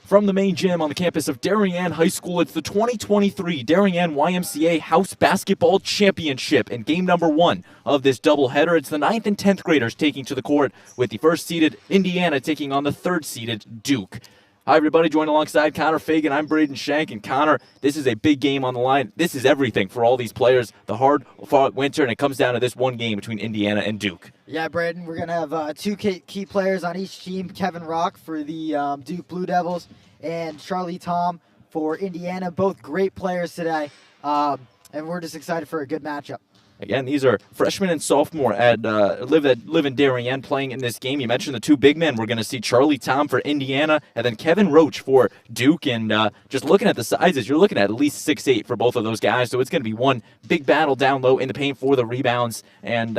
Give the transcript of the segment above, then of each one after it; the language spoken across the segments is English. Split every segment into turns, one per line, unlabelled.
From the main gym on the campus of Darien High School, it's the 2023 Darien YMCA House Basketball Championship. And game number one of this doubleheader, it's the 9th and 10th graders taking to the court, with the first-seeded Indiana taking on the third-seeded Duke. Hi, everybody. Joined alongside Connor Fagan. I'm Braden Shank. And Connor, this is a big game on the line. This is everything for all these players. The hard-fought winter, and it comes down to this one game between Indiana and Duke.
Yeah, Braden, we're going to have two key players on each team. Kevin Rock for the Duke Blue Devils and Charlie Tom for Indiana. Both great players today, and we're just excited for a good matchup.
Again, these are freshmen and sophomore live in Darien playing in this game. You mentioned the two big men. We're going to see Charlie Tom for Indiana and then Kevin Roach for Duke. And just looking at the sizes, you're looking at least 6'8" for both of those guys. So it's going to be one big battle down low in the paint for the rebounds. And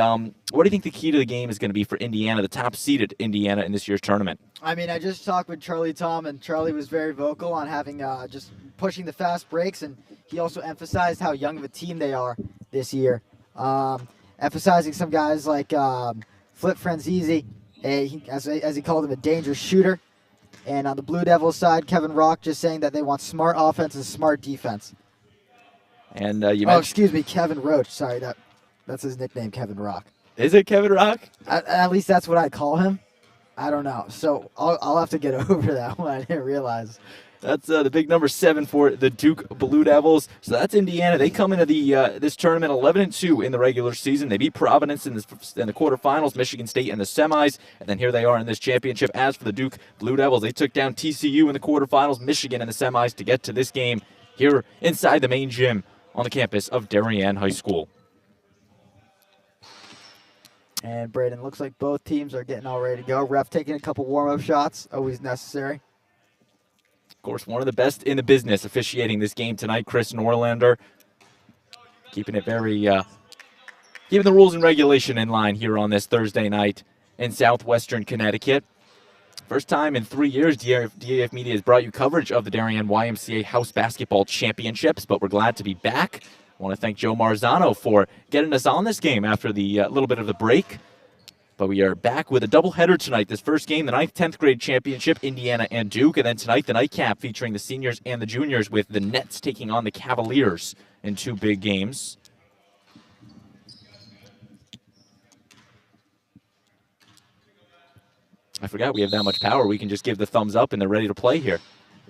what do you think the key to the game is going to be for Indiana, the top-seeded Indiana in this year's tournament?
I mean, I just talked with Charlie Tom, and Charlie was very vocal on having just pushing the fast breaks. And he also emphasized how young of a team they are this year. Emphasizing some guys like Flip Franzese, as he called him, a dangerous shooter. And on the Blue Devils side, Kevin Rock just saying that they want smart offense and smart defense.
And
Kevin Roach. Sorry, that's his nickname, Kevin Rock.
Is it Kevin Rock?
At least that's what I call him. I don't know. So I'll have to get over that one. I didn't realize.
That's the big number 7 for the Duke Blue Devils. So that's Indiana. They come into this tournament 11-2 in the regular season. They beat Providence in the quarterfinals, Michigan State in the semis, and then here they are in this championship. As for the Duke Blue Devils, they took down TCU in the quarterfinals, Michigan in the semis to get to this game here inside the main gym on the campus of Darien High School.
And Braden, looks like both teams are getting all ready to go. Ref taking a couple warm-up shots, always necessary.
Of course, one of the best in the business officiating this game tonight, Chris Norlander. Keeping it very, keeping the rules and regulation in line here on this Thursday night in southwestern Connecticut. First time in 3 years, DAF Media has brought you coverage of the Darien YMCA House Basketball Championships, but we're glad to be back. I want to thank Joe Marzano for getting us on this game after the little bit of the break. But we are back with a doubleheader tonight. This first game, the 9th, 10th grade championship, Indiana and Duke. And then tonight, the nightcap featuring the seniors and the juniors with the Nets taking on the Cavaliers in two big games. I forgot we have that much power. We can just give the thumbs up and they're ready to play here.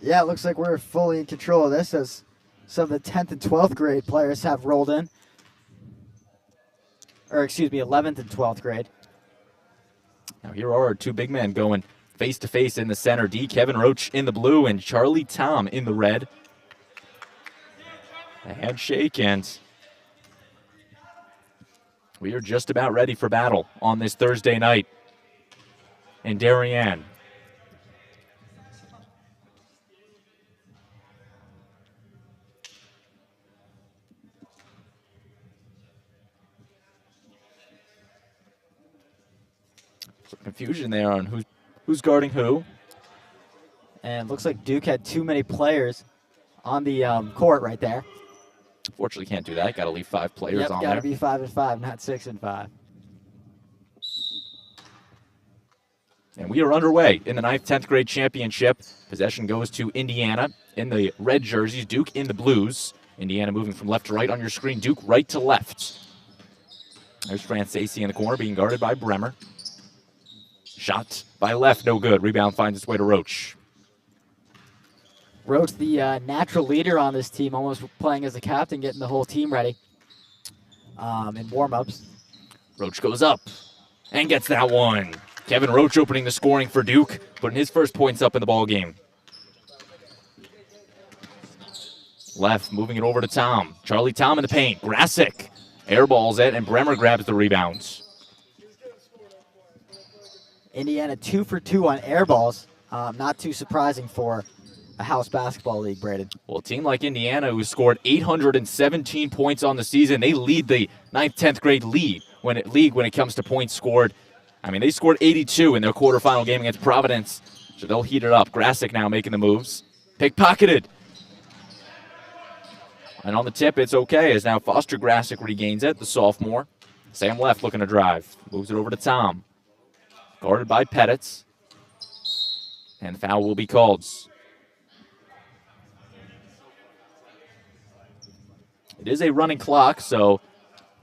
Yeah, it looks like we're fully in control of this as some of the 10th and 12th grade players have rolled in. Or, 11th and 12th grade.
Now here are our two big men going face-to-face in the center. Kevin Roach in the blue and Charlie Tom in the red. A handshake, and we are just about ready for battle on this Thursday night in Darien. Confusion there on who's guarding who.
And looks like Duke had too many players on the court right there.
Fortunately, can't do that. Got to leave 5 players on there.
Got to be 5 and 5, not 6 and 5.
And we are underway in the 9th, 10th grade championship. Possession goes to Indiana in the red jerseys, Duke in the blues. Indiana moving from left to right on your screen, Duke right to left. There's Franzese in the corner being guarded by Bremer. Shot by left, no good. Rebound finds its way to Roach.
Roach, the natural leader on this team, almost playing as a captain, getting the whole team ready in warm-ups.
Roach goes up and gets that one. Kevin Roach opening the scoring for Duke, putting his first points up in the ballgame. Left, moving it over to Tom. Charlie Tom in the paint. Grasick airballs it, and Bremer grabs the rebounds.
Indiana 2 for 2 on air balls. Not too surprising for a house basketball league, Braden.
Well, a team like Indiana, who scored 817 points on the season, they lead the 9th, 10th grade league when it comes to points scored. I mean, they scored 82 in their quarterfinal game against Providence, so they'll heat it up. Grasick now making the moves. Pickpocketed. And on the tip, it's okay, as now Foster Grasick regains it, the sophomore. Sam left looking to drive. Moves it over to Tom. Guarded by Pettitz. And the foul will be called. It is a running clock, so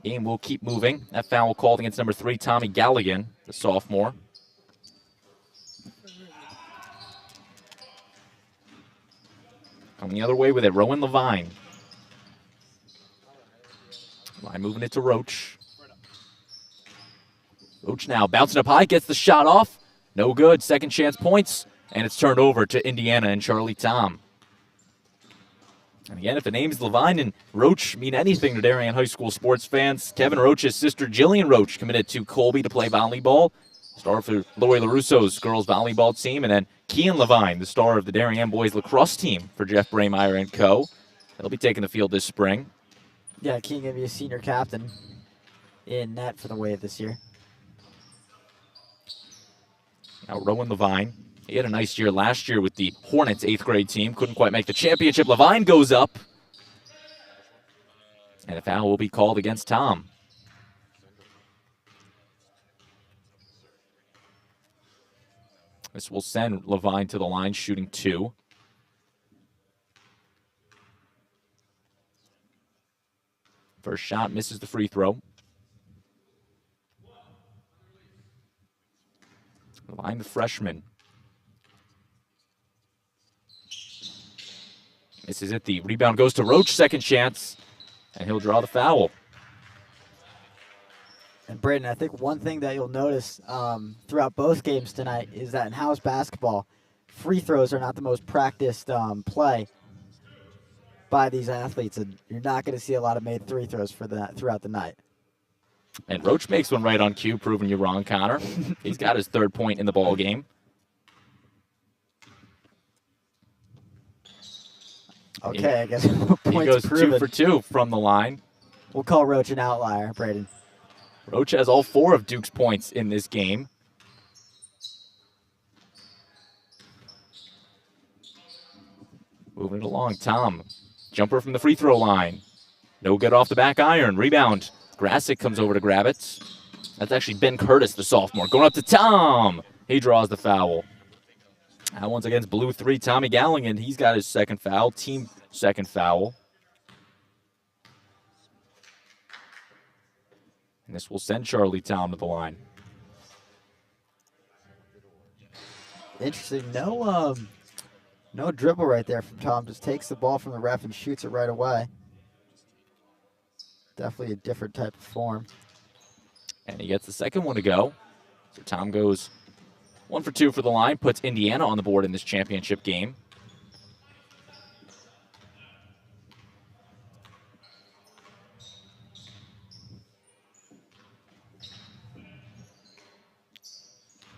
game will keep moving. That foul called against number 3, Tommy Galligan, the sophomore. Coming the other way with it, Rowan Levine. Levine moving it to Roach. Roach now bouncing up high, gets the shot off. No good, second chance points, and it's turned over to Indiana and Charlie Tom. And again, if the names Levine and Roach mean anything to Darien High School sports fans, Kevin Roach's sister Jillian Roach committed to Colby to play volleyball. Star for Lori LaRusso's girls volleyball team, and then Kean Levine, the star of the Darien boys lacrosse team for Jeff Braymeyer and co. They'll be taking the field this spring.
Yeah, Kean going to be a senior captain in net for the Wave this year.
Now Rowan Levine. He had a nice year last year with the Hornets 8th grade team. Couldn't quite make the championship. Levine goes up. And a foul will be called against Tom. This will send Levine to the line, shooting 2. First shot misses the free throw. Levine, the freshman. Misses it. The rebound goes to Roach. Second chance. And he'll draw the foul.
And Braden, I think one thing that you'll notice throughout both games tonight is that in house basketball, free throws are not the most practiced play by these athletes, and you're not going to see a lot of made free throws for that throughout the night.
And Roach makes one right on cue, proving you wrong, Connor. He's got his 3rd point in the ball game.
Okay, I guess
He
points
goes
proven.
2 for 2 from the line.
We'll call Roach an outlier, Braden.
Roach has all 4 of Duke's points in this game. Moving it along, Tom. Jumper from the free throw line. No good off the back iron. Rebound. Grassick comes over to grab it. That's actually Ben Curtis, the sophomore. Going up to Tom. He draws the foul. That one's against Blue 3, Tommy Galligan. He's got his 2nd foul, team 2nd foul. And this will send Charlie Tom to the line.
Interesting. No dribble right there from Tom. Just takes the ball from the ref and shoots it right away. Definitely a different type of form.
And he gets the 2nd one to go. So Tom goes 1 for 2 for the line, puts Indiana on the board in this championship game.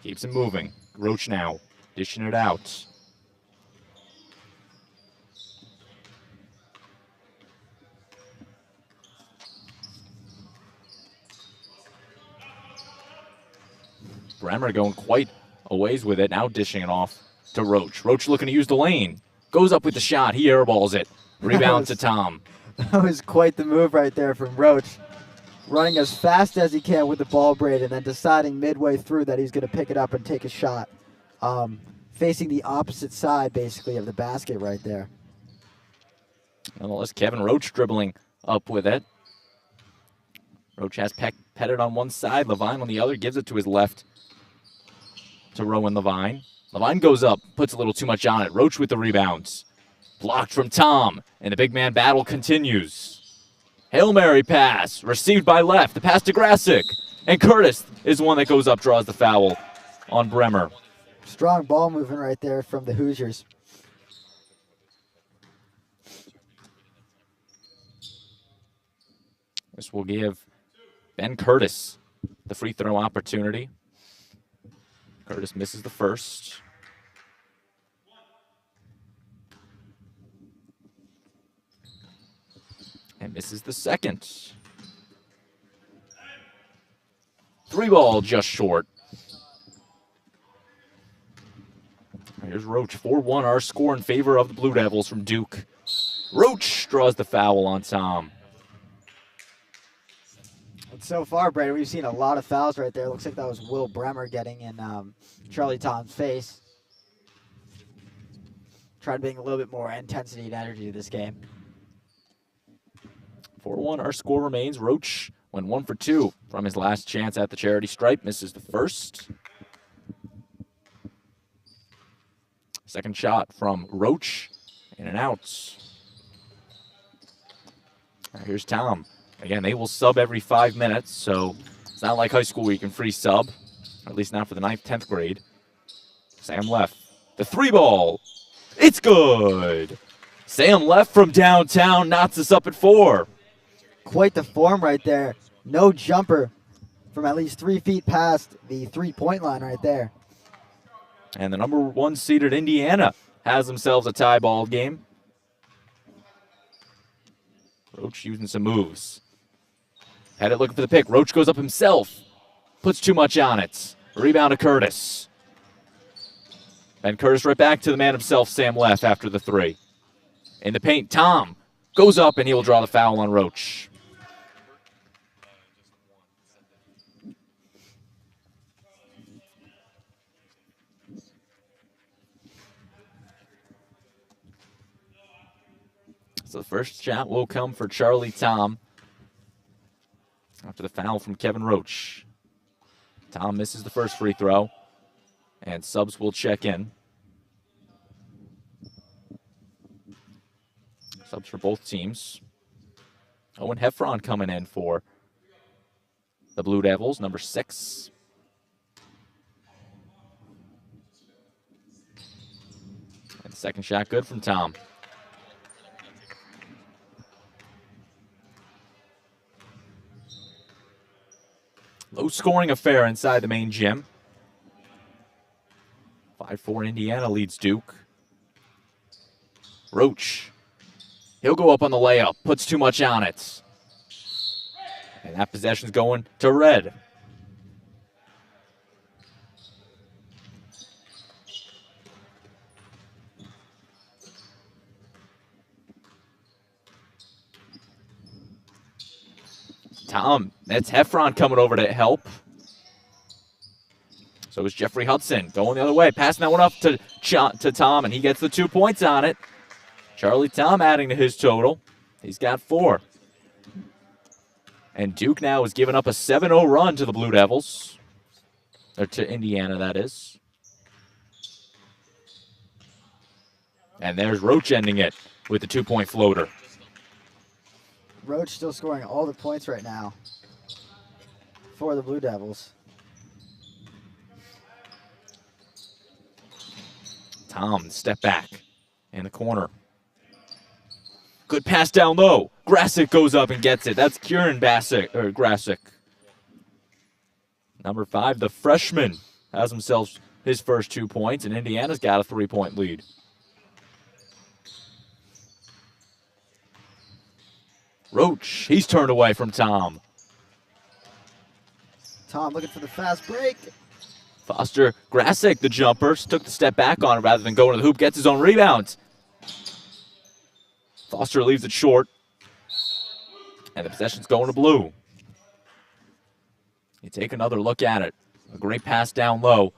Keeps it moving. Roach now, dishing it out. Bremer going quite a ways with it, now dishing it off to Roach. Roach looking to use the lane. Goes up with the shot, he airballs it. Rebound to Tom.
That was quite the move right there from Roach. Running as fast as he can with the ball, Braid, and then deciding midway through that he's going to pick it up and take a shot. Facing the opposite side, basically, of the basket right there.
Nonetheless, Kevin Roach dribbling up with it. Roach has petted on one side, Levine on the other, gives it to his left to Rowan Levine. Levine goes up, puts a little too much on it. Roach with the rebounds. Blocked from Tom, and the big man battle continues. Hail Mary pass, received by left. The pass to Grassick. And Curtis is one that goes up, draws the foul on Bremer.
Strong ball movement right there from the Hoosiers.
This will give Ben Curtis the free throw opportunity. Curtis misses the first. And misses the second. 3-ball just short. Here's Roach, 4-1, our score in favor of the Blue Devils from Duke. Roach draws the foul on Tom.
And so far, Brady, we've seen a lot of fouls right there. Looks like that was Will Bremer getting in Charlie Tom's face. Trying to bring a little bit more intensity and energy to this game.
4-1, our score remains. Roach went 1 for 2 from his last chance at the charity stripe. Misses the first. Second shot from Roach. In and out. Here's Tom. Again, they will sub every 5 minutes, so it's not like high school where you can free sub, or at least not for the 9th, 10th grade. Sam left. The 3-ball. It's good. Sam left from downtown, knots us up at 4.
Quite the form right there. No jumper from at least 3 feet past the 3-point line right there.
And the number 1 seeded Indiana has themselves a tie ball game. Roach using some moves. Had it looking for the pick. Roach goes up himself. Puts too much on it. Rebound to Curtis. And Curtis right back to the man himself, Sam Leff, after the 3. In the paint, Tom goes up and he will draw the foul on Roach. So the first shot will come for Charlie Tom after the foul from Kevin Roach. Tom misses the first free throw, and subs will check in. Subs for both teams. Owen Heffron coming in for the Blue Devils, number 6. And the second shot good from Tom. Low-scoring affair inside the main gym. 5-4 Indiana leads Duke. Roach. He'll go up on the layup. Puts too much on it. And that possession's going to Red. Tom, that's Heffron coming over to help. So is Jeffrey Hudson going the other way. Passing that one up to Tom, and he gets the 2 points on it. Charlie Tom adding to his total. He's got 4. And Duke now is giving up a 7-0 run to the Blue Devils. Or to Indiana, that is. And there's Roach ending it with the 2-point floater.
Roach still scoring all the points right now for the Blue Devils.
Tom, step back in the corner. Good pass down low. Grasick goes up and gets it. That's Kieran Grasick. Number 5, the freshman, has himself his first 2 points, and Indiana's got a 3-point lead. Roach, he's turned away from Tom.
Tom looking for the fast break.
Foster Grasick, the jumper, took the step back on it rather than going to the hoop, gets his own rebound. Foster leaves it short. And the possession's going to Blue. You take another look at it. A great pass down low.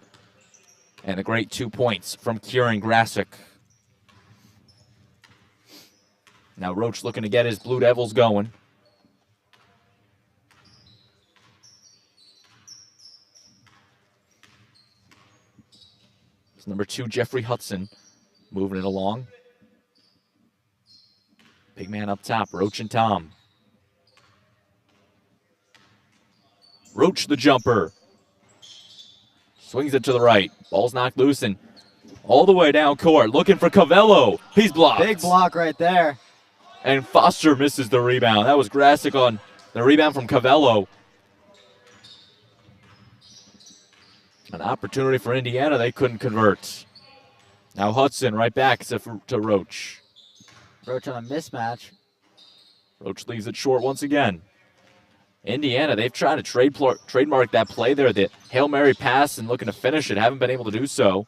And a great 2 points from Kieran Grasick. Now Roach looking to get his Blue Devils going. It's number 2, Jeffrey Hudson, moving it along. Big man up top, Roach and Tom. Roach the jumper. Swings it to the right. Ball's knocked loose and all the way down court. Looking for Cavello. He's blocked.
Big block right there.
And Foster misses the rebound. That was Grasick on the rebound from Cavello. An opportunity for Indiana. They couldn't convert. Now Hudson right back to Roach.
Roach on a mismatch.
Roach leaves it short once again. Indiana, they've tried to trademark that play there, the Hail Mary pass, and looking to finish it. Haven't been able to do so.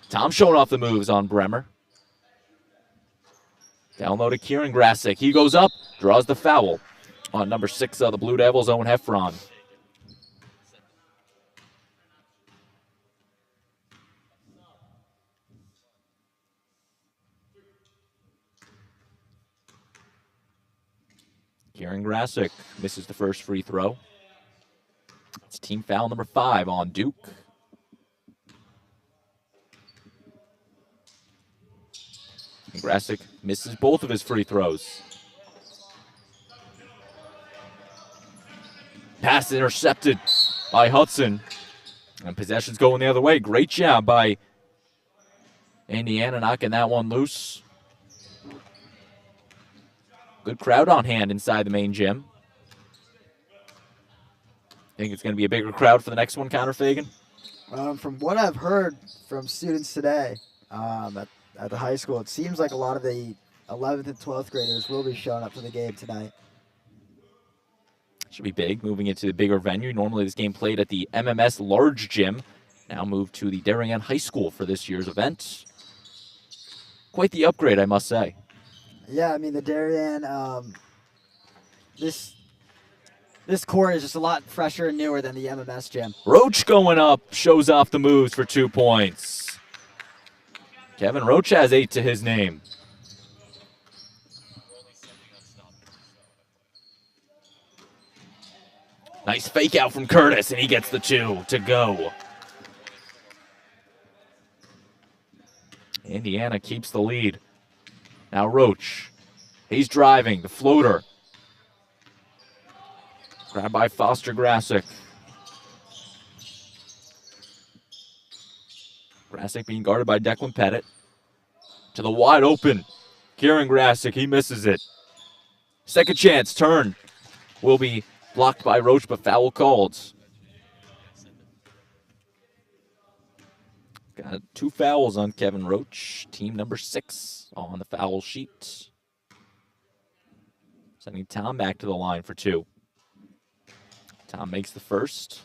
Tom showing off the moves on Bremer. Down low to Kieran Grasick. He goes up, draws the foul on number 6 of the Blue Devils, Owen Heffron. Kieran Grassick misses the first free throw. It's team foul number 5 on Duke. And Grassick misses both of his free throws. Pass intercepted by Hudson. And possession's going the other way. Great job by Indiana knocking that one loose. Good crowd on hand inside the main gym. Think it's going to be a bigger crowd for the next one, Connor Fagan?
From what I've heard from students today at the high school, it seems like a lot of the 11th and 12th graders will be showing up to the game tonight.
Should be big, moving into the bigger venue. Normally this game played at the MMS Large Gym. Now moved to the Darien High School for this year's event. Quite the upgrade, I must say.
Yeah, I mean, the Darien, this court is just a lot fresher and newer than the MMS gym.
Roach going up, shows off the moves for 2 points. Kevin Roach has 8 to his name. Nice fake out from Curtis, and he gets the 2 to go. Indiana keeps the lead. Now Roach. He's driving. The floater. Grabbed by Foster Grassick. Grassick being guarded by Declan Pettit. To the wide open. Kieran Grassick. He misses it. Second chance. Turn. Will be blocked by Roach, but foul called. Got 2 fouls on Kevin Roach. Team number 6 on the foul sheet. Sending Tom back to the line for 2. Tom makes the first.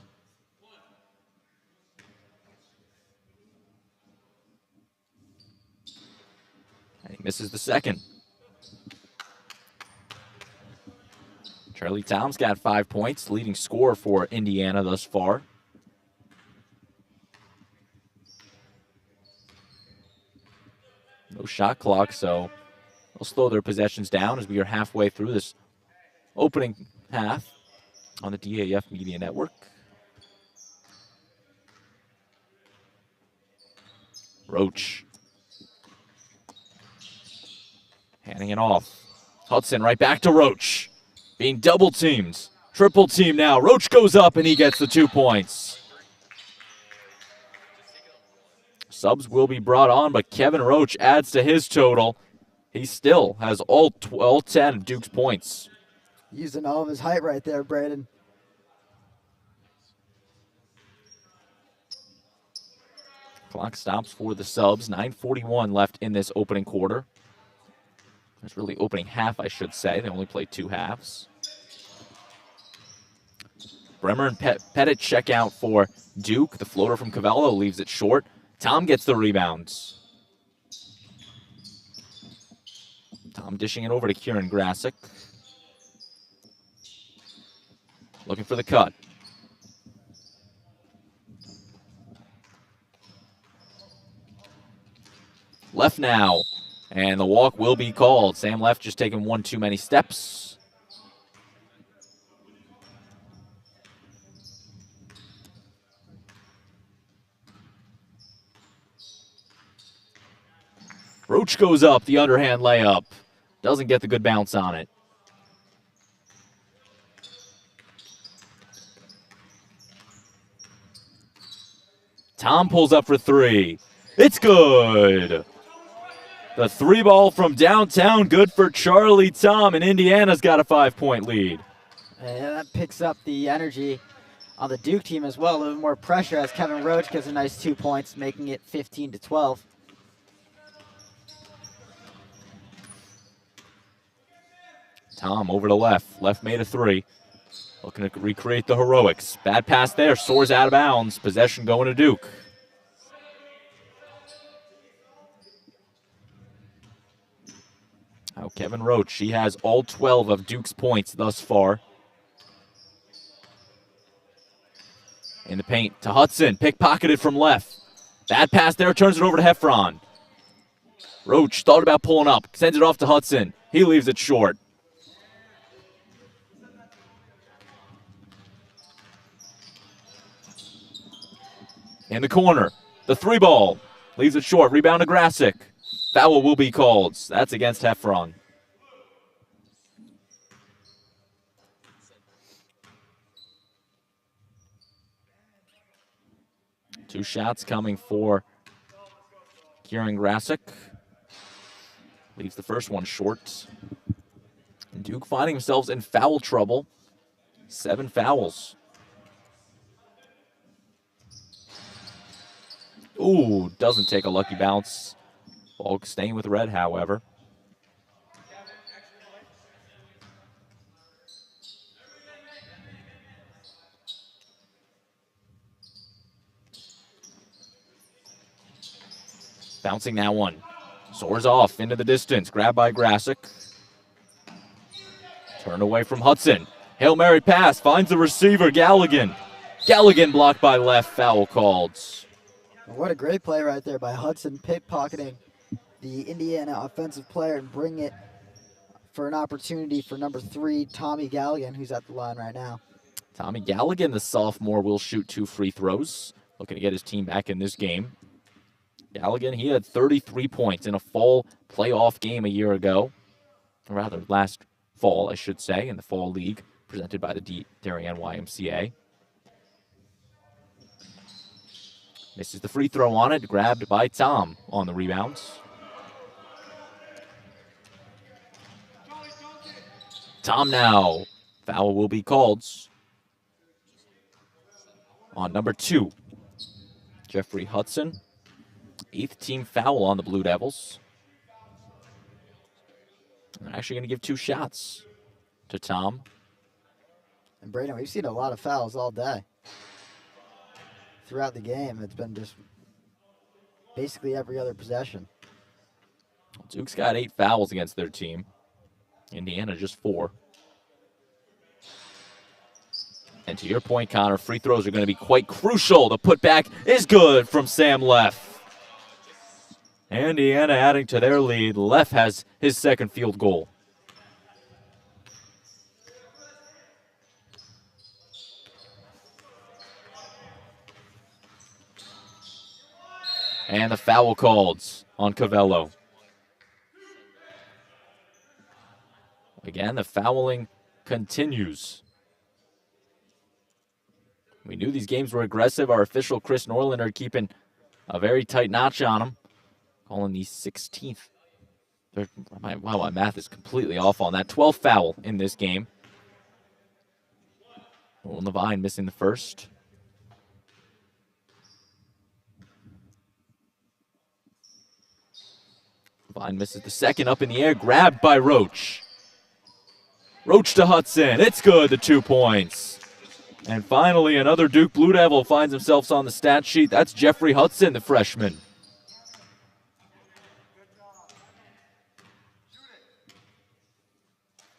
And he misses the second. Charlie Tom's got 5 points, leading scorer for Indiana thus far. No shot clock, so they'll slow their possessions down as we are halfway through this opening half on the DAF Media Network. Roach. Handing it off. Hudson right back to Roach. Being double teamed. Triple team now. Roach goes up and he gets the 2 points. Subs will be brought on, but Kevin Roach adds to his total. He still has all 10 of Duke's points.
Using all of his height right there, Braden.
Clock stops for the subs. 9:41 left in this opening quarter. It's really opening half, I should say. They only played 2 halves. Bremer and Pettit check out for Duke. The floater from Cavallo leaves it short. Tom gets the rebounds. Tom dishing it over to Kieran Grassick. Looking for the cut. Left now. And the walk will be called. Sam Left just taking 1 too many steps. Roach goes up, the underhand layup. Doesn't get the good bounce on it. Tom pulls up for 3. It's good. The 3 ball from downtown, good for Charlie Tom, and Indiana's got a 5-point lead.
And that picks up the energy on the Duke team as well. A little more pressure as Kevin Roach gets a nice 2 points, making it 15-12.
Tom over to Left. Left made a 3. Looking to recreate the heroics. Bad pass there, soars out of bounds. Possession going to Duke. Now Kevin Roach, he has all 12 of Duke's points thus far. In the paint to Hudson, pickpocketed from Left. Bad pass there, turns it over to Heffron. Roach thought about pulling up, sends it off to Hudson. He leaves it short. In the corner, the 3-ball. Leaves it short. Rebound to Grasick. Foul will be called. That's against Heffron. Two shots coming for Kieran Grasick. Leaves the first one short. And Duke finding themselves in foul trouble. 7 fouls. Ooh, doesn't take a lucky bounce. Ball staying with red, however. Bouncing that one. Soars off into the distance. Grabbed by Grasick. Turned away from Hudson. Hail Mary pass. Finds the receiver, Galligan. Galligan blocked by left. Foul called.
What a great play right there by Hudson, pickpocketing the Indiana offensive player and bring it for an opportunity for number 3, Tommy Galligan, who's at the line right now.
Tommy Galligan, the sophomore, will shoot 2 free throws. Looking to get his team back in this game. Galligan, he had 33 points in a fall playoff game a year ago. Or rather, last fall, I should say, in the fall league presented by the Darien YMCA. Misses the free throw on it, grabbed by Tom on the rebounds. Tom now. Foul will be called on number 2, Jeffrey Hudson. 8th team foul on the Blue Devils. They're actually going to give 2 shots to Tom.
And Braden, we've seen a lot of fouls all day. Throughout the game, it's been just basically every other possession.
Duke's got 8 fouls against their team. Indiana just 4. And to your point, Connor, free throws are going to be quite crucial. The putback is good from Sam Leff. Indiana adding to their lead. Leff has his 2nd field goal. And the foul called on Covello. Again, the fouling continues. We knew these games were aggressive. Our official, Chris Norlander, keeping a very tight notch on them. Calling the 16th. Wow, my math is completely off on that. 12th foul in this game. Nolan Levine missing the first. Levine misses the second, up in the air, grabbed by Roach. Roach to Hudson. It's good, the 2 points. And finally, another Duke Blue Devil finds himself on the stat sheet. That's Jeffrey Hudson, the freshman.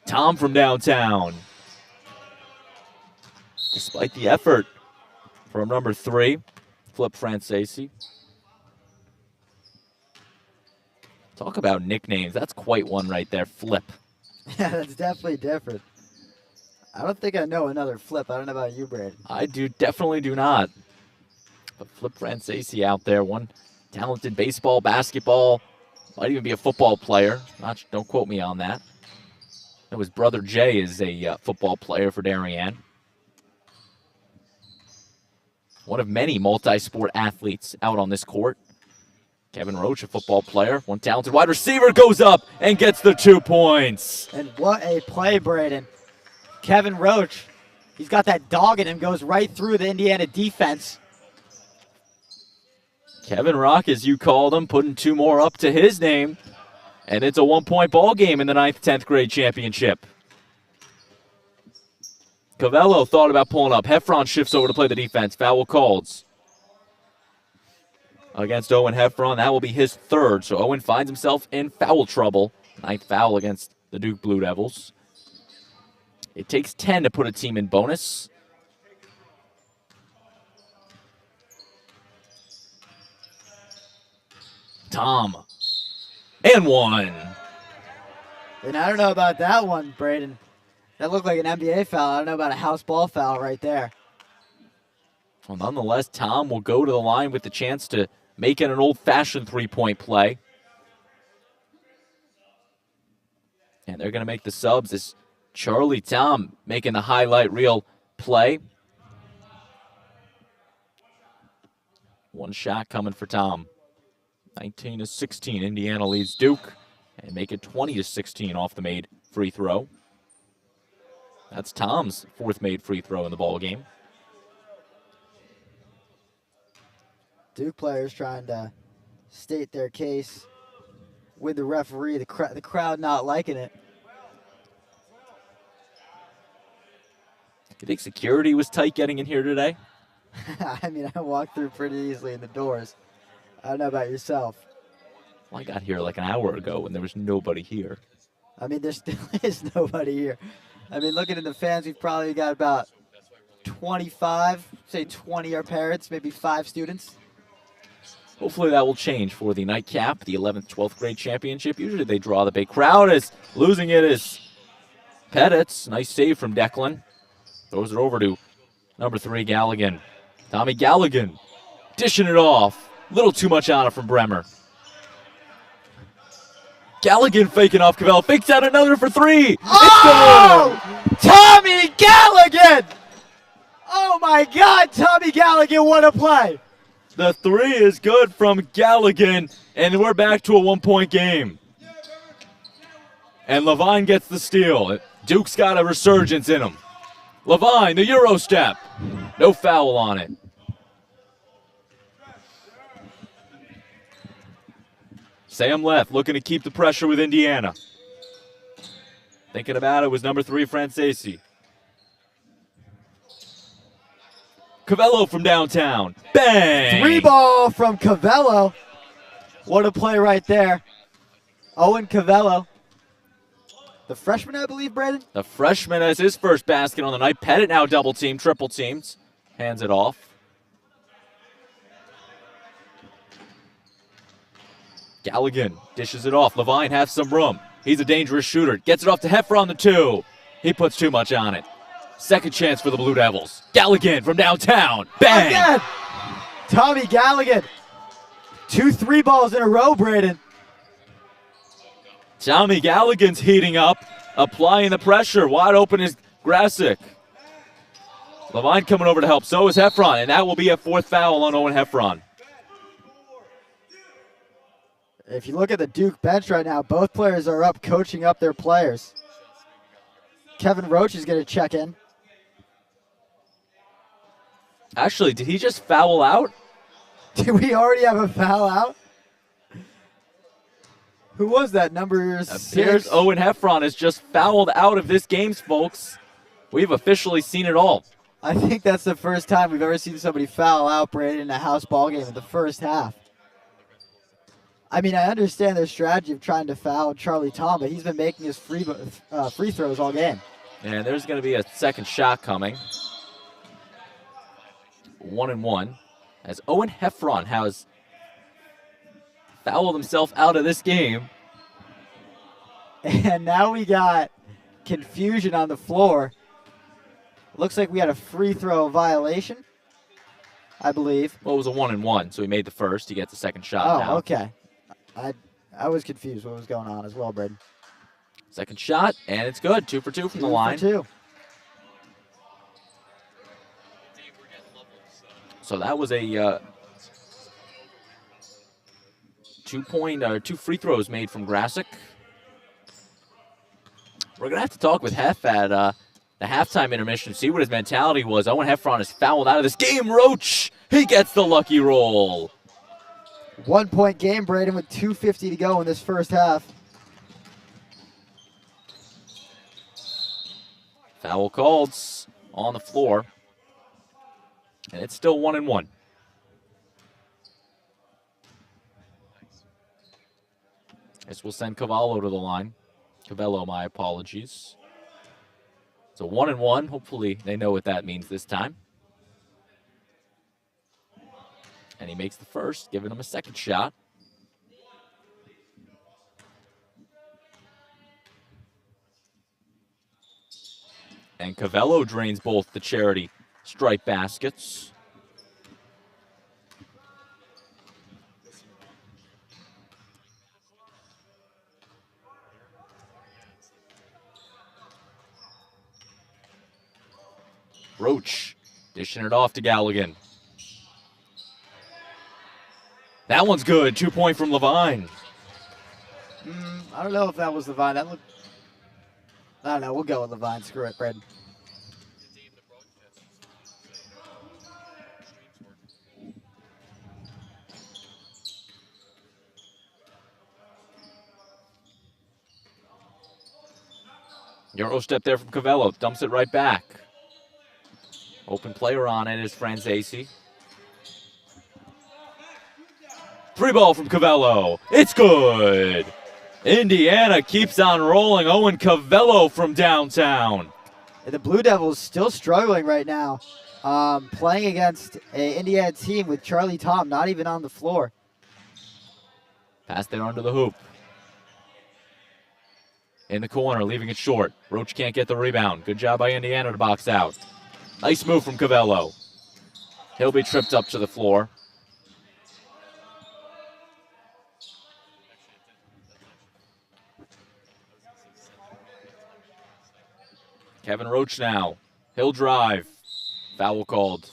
Tom from downtown. Despite the effort from number 3, Flip Francesi. Talk about nicknames. That's quite one right there, Flip.
Yeah, that's definitely different. I don't think I know another Flip. I don't know about you, Braden.
I definitely do not. But Flip Francesi out there, one talented baseball, basketball, might even be a football player. Don't quote me on that. His brother Jay is a football player for Darien. One of many multi-sport athletes out on this court. Kevin Roach, a football player, one talented wide receiver, goes up and gets the 2 points.
And what a play, Braden. Kevin Roach, he's got that dog in him, goes right through the Indiana defense.
Kevin Rock, as you called him, putting 2 more up to his name. And it's a 1-point ball game in the 9th, 10th grade championship. Covello thought about pulling up. Heffron shifts over to play the defense. Foul calls against Owen Heffron. That will be his 3rd. So Owen finds himself in foul trouble. 9th foul against the Duke Blue Devils. It takes 10 to put a team in bonus. Tom. And 1.
And I don't know about that one, Braden. That looked like an NBA foul. I don't know about a house ball foul right there.
Well, nonetheless, Tom will go to the line with the chance to make it an old-fashioned three-point play. And they're going to make the subs as Charlie Tom making the highlight reel play. One shot coming for Tom. 19-16, Indiana leads Duke and make it 20-16 off the made free throw. That's Tom's fourth made free throw in the ball game.
Duke players trying to state their case with the referee, the crowd not liking it.
You think security was tight getting in here today?
I mean, I walked through pretty easily in the doors. I don't know about yourself.
Well, I got here like an hour ago and there was nobody here.
I mean, there still is nobody here. I mean, looking at the fans, we've probably got about 25, say 20 are parents, maybe 5 students.
Hopefully that will change for the nightcap, the 11th, 12th grade championship. Usually they draw the big crowd. As losing it is Pettitz. Nice save from Declan. Throws it over to number 3, Galligan. Tommy Galligan dishing it off. Little too much on it from Bremer. Galligan faking off Cavell. Fakes out another for 3.
Oh! Tommy Galligan! Oh my God, Tommy Galligan, what a play!
The 3 is good from Galligan, and we're back to a 1-point game. And Levine gets the steal. Duke's got a resurgence in him. Levine, the Euro step. No foul on it. Sam left, looking to keep the pressure with Indiana. Thinking about it was number 3, Francesi. Cavello from downtown. Bang!
3 ball from Cavello. What a play right there. Owen Cavello. The freshman, I believe, Brandon?
The freshman has his first basket on the night. Pettit now double team, triple teams. Hands it off. Galligan dishes it off. Levine has some room. He's a dangerous shooter. Gets it off to Heffer on the 2. He puts too much on it. Second chance for the Blue Devils. Galligan from downtown. Bang!
Again. Tommy Galligan. 2 3 balls in a row, Braden.
Tommy Galligan's heating up, applying the pressure. Wide open is Grasick. Levine coming over to help. So is Heffron, and that will be a 4th foul on Owen Heffron.
If you look at the Duke bench right now, both players are up, coaching up their players. Kevin Roach is going to check in.
Actually, did he just foul out?
Did we already have a foul out? Who was that, number 6?
Appears Owen Heffron has just fouled out of this game, folks. We've officially seen it all.
I think that's the first time we've ever seen somebody foul out, Brandon, in a house ball game in the first half. I mean, I understand their strategy of trying to foul Charlie Tom, but he's been making his free throws all game.
And there's going to be a second shot coming. 1-1. As Owen Heffron has fouled himself out of this game.
And now we got confusion on the floor. Looks like we had a free throw violation, I believe.
Well, it was a 1-1, so he made the first. He gets the second shot now.
Oh, okay. I was confused what was going on as well, Braden.
Second shot, and it's good. 2 for 2 from the line.
2 for 2.
So that was a 2 free throws made from Grasick. We're going to have to talk with Heff at the halftime intermission, see what his mentality was. Owen Heffron is fouled out of this game. Roach, he gets the lucky roll.
1-point game, Braden, with 2:50 to go in this first half.
Foul called on the floor. And it's still 1-1. This will send Cavallo to the line. Cavello, my apologies. So 1-1. Hopefully they know what that means this time. And he makes the first, giving him a second shot. And Cavello drains both the charity stripe baskets. Roach dishing it off to Galligan. That one's good. 2-point from Levine.
I don't know if that was Levine. I don't know. We'll go with Levine. Screw it, Braden.
Euro step there from Cavello. Dumps it right back. Open player on it is Franzese. 3-ball from Cavello. It's good. Indiana keeps on rolling. Owen Cavello from downtown.
The Blue Devils still struggling right now. Playing against an Indiana team with Charlie Tom not even on the floor.
Pass there under the hoop. In the corner, leaving it short. Roach can't get the rebound. Good job by Indiana to box out. Nice move from Cavello. He'll be tripped up to the floor. Kevin Roach now. He'll drive. Foul called.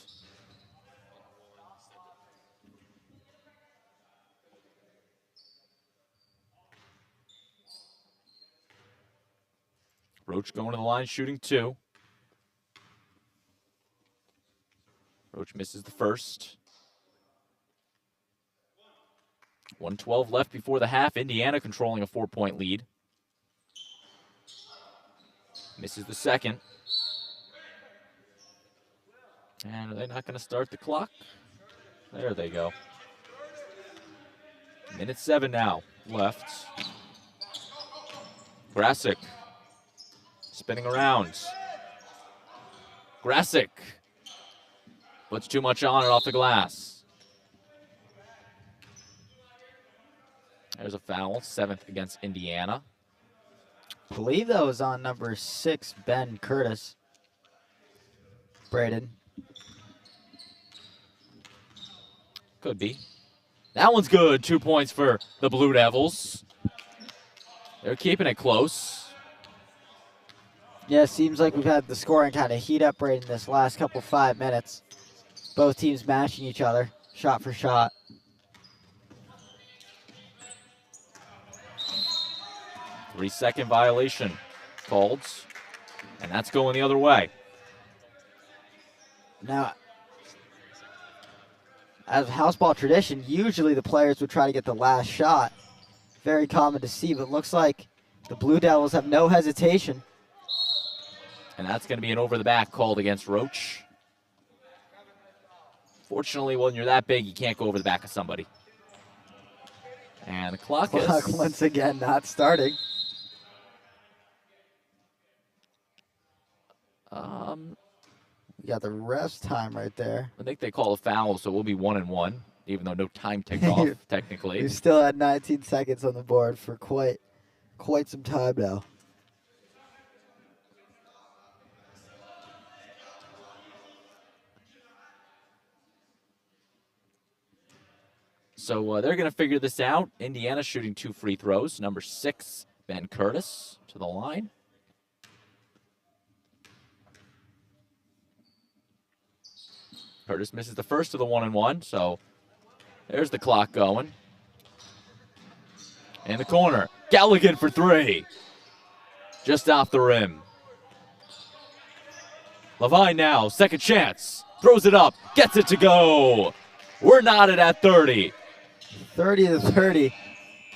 Roach going to the line, shooting 2. Roach misses the first. 1:12 left before the half. Indiana controlling a 4-point lead. Misses the second. And are they not going to start the clock? There they go. Minute 7 now left. Grasic spinning around. Grasic puts too much on it off the glass. There's a foul, 7th against Indiana.
I believe that was on number 6, Ben Curtis. Braden.
Could be. That one's good. 2 points for the Blue Devils. They're keeping it close.
Yeah, seems like we've had the scoring kind of heat up, Braden, this last couple 5 minutes. Both teams matching each other, shot for shot.
Three-second violation called, and that's going the other way.
Now, as house ball tradition, usually the players would try to get the last shot. Very common to see, but looks like the Blue Devils have no hesitation.
And that's going to be an over-the-back called against Roach. Fortunately, when you're that big, you can't go over the back of somebody. And the clock is...
once again not starting. We got the rest time right there.
I think they call a foul, so we'll be 1-1, even though no time ticked off, technically.
We still had 19 seconds on the board for quite some time now.
So they're going to figure this out. Indiana shooting 2 free throws. Number 6, Ben Curtis, to the line. Curtis misses the first of the 1-1, so there's the clock going. In the corner, Galligan for 3. Just off the rim. Levine now, second chance. Throws it up, gets it to go. We're knotted at 30.
30-30.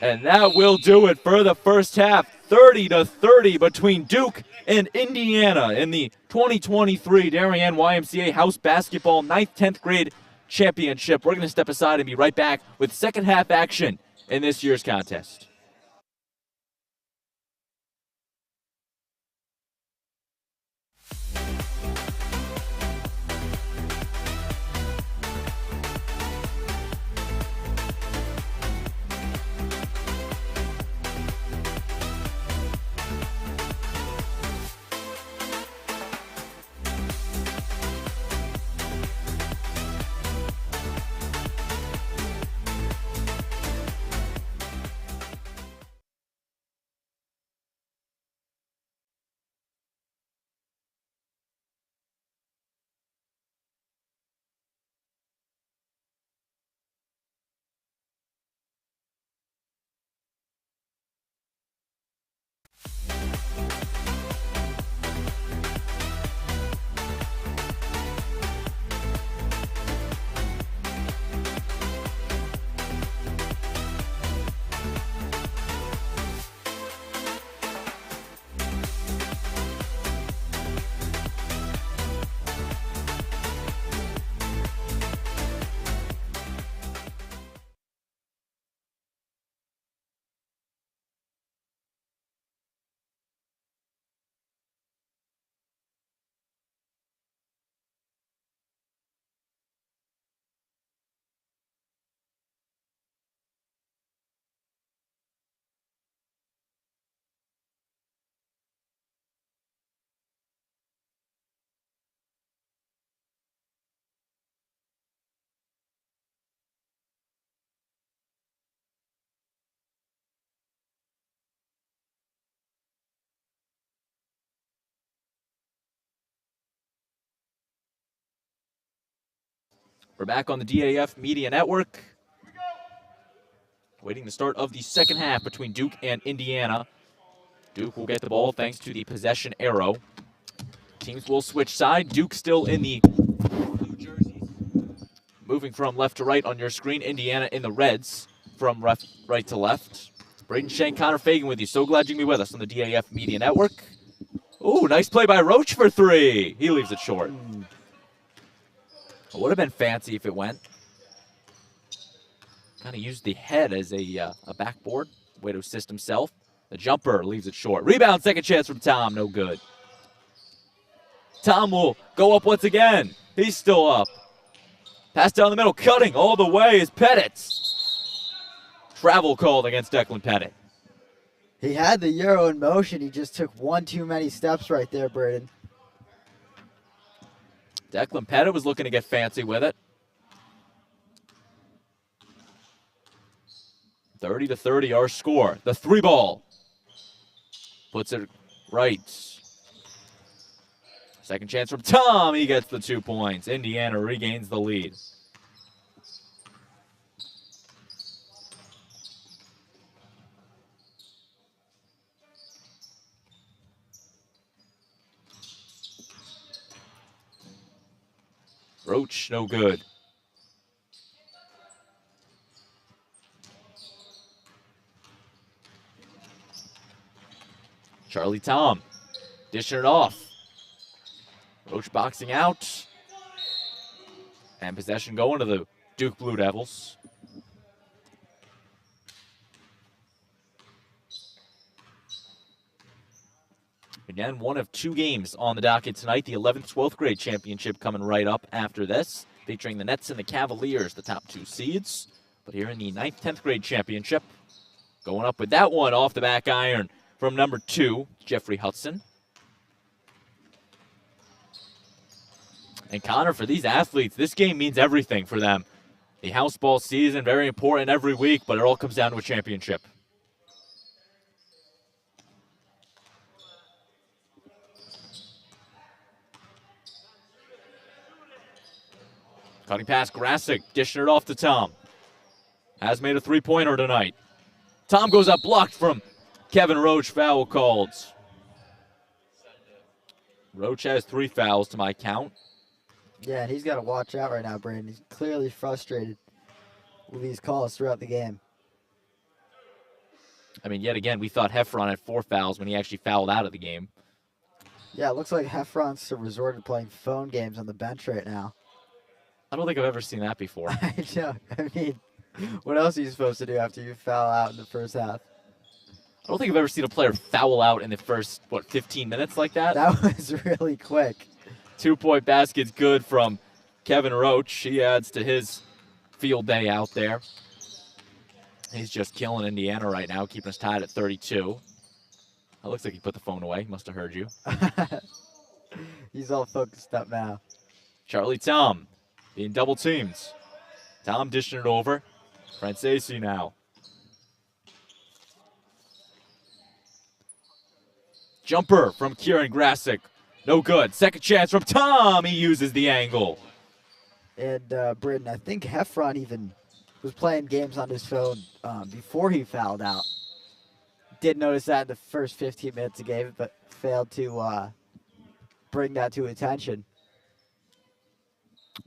And that will do it for the first half. 30-30 between Duke and Indiana in the 2023 Darien YMCA House Basketball 9th, 10th grade championship. We're going to step aside and be right back with second half action in this year's contest. We're back on the DAF Media Network. Waiting the start of the second half between Duke and Indiana. Duke will get the ball thanks to the possession arrow. Teams will switch side. Duke still in the blue jerseys. Moving from left to right on your screen. Indiana in the reds from right to left. Braden Shank, Connor Fagan with you. So glad you can be with us on the DAF Media Network. Ooh, nice play by Roach for three. He leaves it short. It would have been fancy if it went. Kind of used the head as a backboard. Way to assist himself. The jumper leaves it short. Rebound, second chance from Tom. No good. Tom will go up once again. He's still up. Pass down the middle, cutting all the way is Pettit. Travel called against Declan Pettit.
He had the Euro in motion. He just took one too many steps right there, Braden.
Declan Pettit was looking to get fancy with it. 30-30 our score. The three ball. Puts it right. Second chance from Tom. He gets the 2 points. Indiana regains the lead. Roach, no good. Charlie Tom dishing it off. Roach boxing out. And possession going to the Duke Blue Devils. Again, one of two games on the docket tonight. The 11th, 12th grade championship coming right up after this, featuring the Nets and the Cavaliers, the top two seeds. But here in the 9th, 10th grade championship, going up with that one off the back iron from number 2, Jeffrey Hudson. And Connor, for these athletes, this game means everything for them. The house ball season, very important every week, but it all comes down to a championship. Cutting past Grassick, dishing it off to Tom. Has made a three-pointer tonight. Tom goes up, blocked from Kevin Roach, foul called. Roach has 3 fouls to my count.
Yeah, and he's got to watch out right now, Brandon. He's clearly frustrated with these calls throughout the game.
I mean, yet again, we thought Heffron had 4 fouls when he actually fouled out of the game.
Yeah, it looks like Heffron's resorted to playing phone games on the bench right now.
I don't think I've ever seen that before.
I know. I mean, what else are you supposed to do after you foul out in the first half?
I don't think I've ever seen a player foul out in the first, 15 minutes like that?
That was really quick.
2-point basket's good from Kevin Roach. He adds to his field day out there. He's just killing Indiana right now, keeping us tied at 32. It looks like he put the phone away. He must have heard you.
He's all focused up now.
Charlie Tom being double teamed. Tom dishing it over. Francesi now. Jumper from Kieran Grassick. No good. Second chance from Tom. He uses the angle.
And Britton, I think Heffron even was playing games on his phone before he fouled out. Did notice that in the first 15 minutes of the game, but failed to bring that to attention.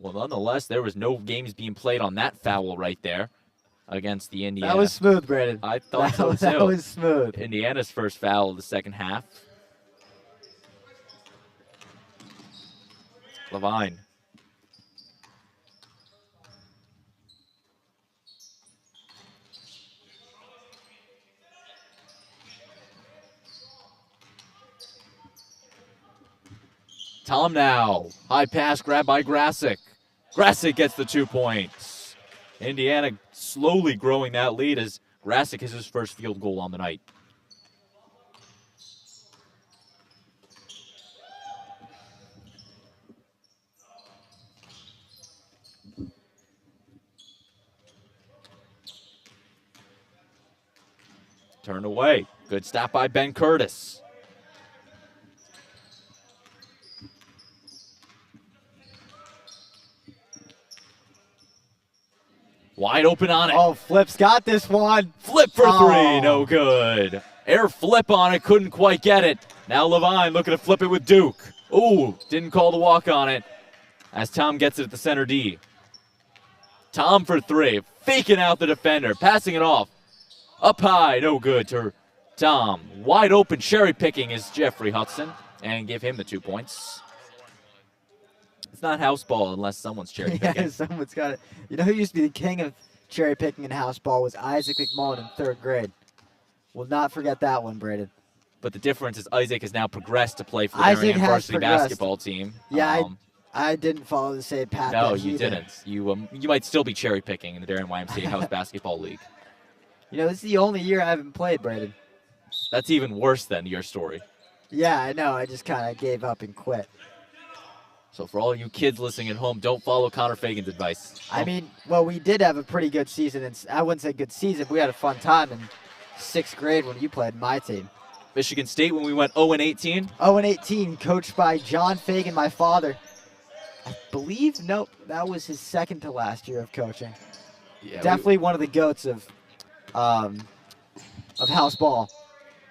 Well, nonetheless, there was no games being played on that foul right there against the Indiana.
That was smooth, Brandon.
I thought so, too.
That was smooth.
Indiana's first foul of the second half. Levine. Tom now. High pass grabbed by Grassick. Grassick gets the 2 points. Indiana slowly growing that lead as Grassick has his first field goal on the night. Turned away. Good stop by Ben Curtis. Wide open on it.
Oh, Flip's got this one.
Flip for three.
Oh.
No good. Air flip on it. Couldn't quite get it. Now Levine looking to flip it with Duke. Ooh, didn't call the walk on it as Tom gets it at the center D. Tom for three. Faking out the defender. Passing it off. Up high. No good to Tom. Wide open. Cherry picking is Jeffrey Hudson. And give him the 2 points. It's not house ball unless someone's cherry picking.
Yeah, someone's got it. You know who used to be the king of cherry picking in house ball was Isaac McMullen in 3rd grade. Will not forget that one, Braden.
But the difference is Isaac has now progressed to play for the
Isaac
Darien
has
varsity
progressed.
basketball team.
Yeah, I didn't follow the same path.
No,
that
you
he did.
didn't. You might still be cherry picking in the Darien YMCA House Basketball League.
You know, this is the only year I haven't played, Braden.
That's even worse than your story.
Yeah, I know. I just kind of gave up and quit.
So for all you kids listening at home, don't follow Connor Fagan's advice.
I mean, well, we did have a pretty good season. And I wouldn't say good season, but we had a fun time in 6th grade when you played my team.
Michigan State when we went 0-18.
0-18, coached by John Fagan, my father. I believe, nope, that was his 2nd to last year of coaching.
Yeah,
Definitely one of the goats of house ball.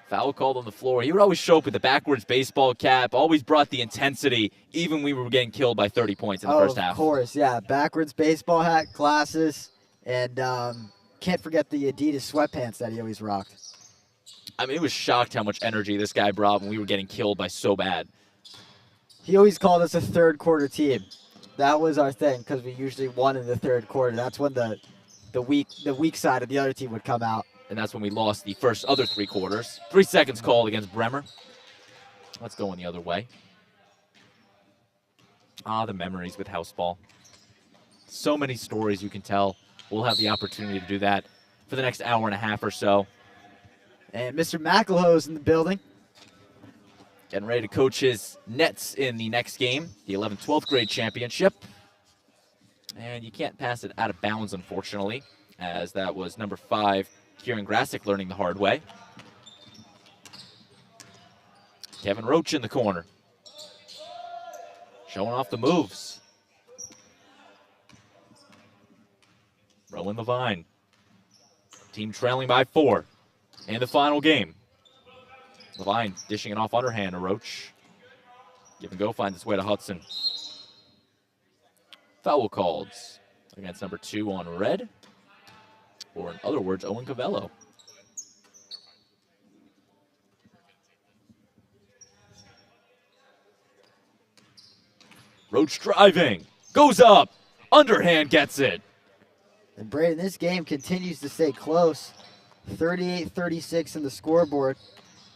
Foul called on the floor. He would always show up with the backwards baseball cap, always brought the intensity, even when we were getting killed by 30 points in the first half.
Of course, yeah. Backwards baseball hat, glasses, and can't forget the Adidas sweatpants that he always rocked.
I mean, it was shocked how much energy this guy brought when we were getting killed by so bad.
He always called us a 3rd quarter team. That was our thing because we usually won in the 3rd quarter. That's when the weak side of the other team would come out.
And that's when we lost the other 3 quarters. 3 seconds called against Bremer. Let's go in the other way. Ah, the memories with house ball. So many stories you can tell. We'll have the opportunity to do that for the next hour and a half or so.
And Mr. McElhoe's in the building.
Getting ready to coach his Nets in the next game, the 11th, 12th grade championship. And you can't pass it out of bounds, unfortunately, as that was number 5, Kieran Grassick, learning the hard way. Kevin Roach in the corner. Showing off the moves. Rowan Levine. Team trailing by 4 in the final game. Levine dishing it off underhand to Roach. Give and go finds its way to Hudson. Foul called against number 2 on red. Or in other words, Owen Cavello. Roach driving. Goes up. Underhand gets it.
And Braden, this game continues to stay close. 38-36 in the scoreboard.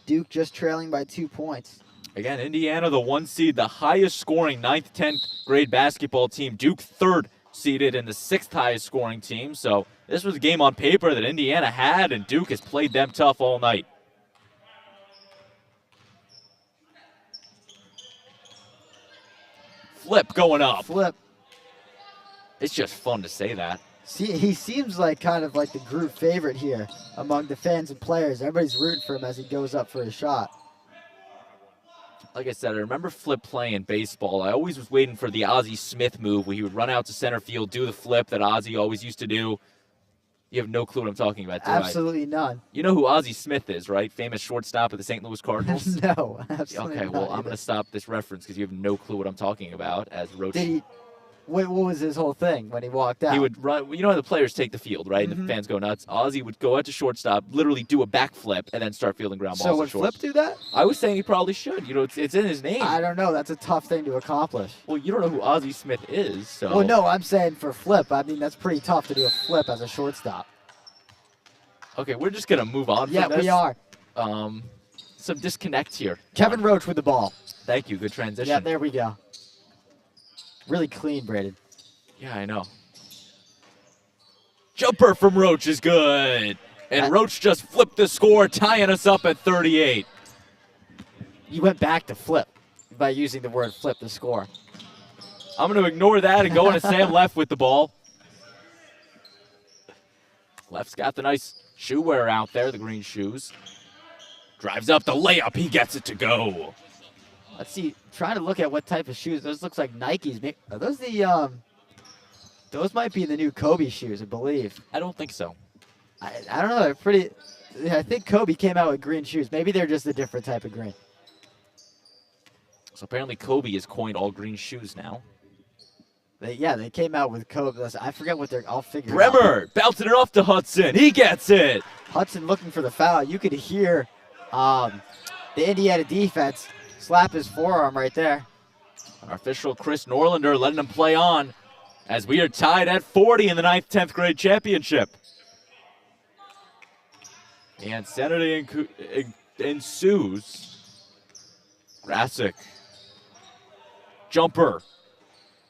Duke just trailing by 2 points.
Again, Indiana, the 1 seed, the highest scoring 9th, 10th grade basketball team. Duke 3rd seeded and the 6th highest scoring team. So this was a game on paper that Indiana had, and Duke has played them tough all night. Flip going up.
Flip.
It's just fun to say that.
See, he seems like kind of like the group favorite here among the fans and players. Everybody's rooting for him as he goes up for a shot.
Like I said, I remember Flip playing in baseball. I always was waiting for the Ozzie Smith move where he would run out to center field, do the flip that Ozzie always used to do. You have no clue what I'm talking about, do I?
Absolutely none.
You know who Ozzie Smith is, right? Famous shortstop of the St. Louis Cardinals?
No, absolutely
Okay, well,
not
I'm going to stop this reference because you have no clue what I'm talking about as Roach.
Did he? What was his whole thing when he walked out?
He would run. You know how the players take the field, right? And the fans go nuts. Ozzie would go out to shortstop, literally do a backflip, and then start fielding ground balls.
So
to
would
short.
Flip do that?
I was saying he probably should. You know, it's in his name.
I don't know. That's a tough thing to accomplish.
Well, you don't know who Ozzie Smith is, so.
Well, no, I'm saying for Flip. I mean, that's pretty tough to do a flip as a shortstop.
Okay, we're just gonna move on.
Yeah,
from this.
we are.
Some disconnect here.
Kevin Roach with the ball.
Thank you. Good transition.
Yeah, there we go. Really clean, Braden.
Yeah, I know. Jumper from Roach is good. And Roach just flipped the score, tying us up at 38.
You went back to Flip by using the word flip to score.
I'm going to ignore that and go into Sam Left with the ball. Left's got the nice shoe wear out there, the green shoes. Drives up the layup. He gets it to go.
Let's see. Trying to look at what type of shoes. Those looks like Nikes. Are those the Those might be the new Kobe shoes, I believe.
I don't think so.
I don't know. They're pretty. Yeah, I think Kobe came out with green shoes. Maybe they're just a different type of green.
So apparently Kobe has coined all green shoes now.
They came out with Kobe. I forget what they're. I'll figure it out.
Bremer bouncing it off to Hudson. He gets it.
Hudson looking for the foul. You could hear the Indiana defense slap his forearm right there.
Our official Chris Norlander letting him play on as we are tied at 40 in the 9th, 10th grade championship. And Saturday ensues. Grasick. Jumper.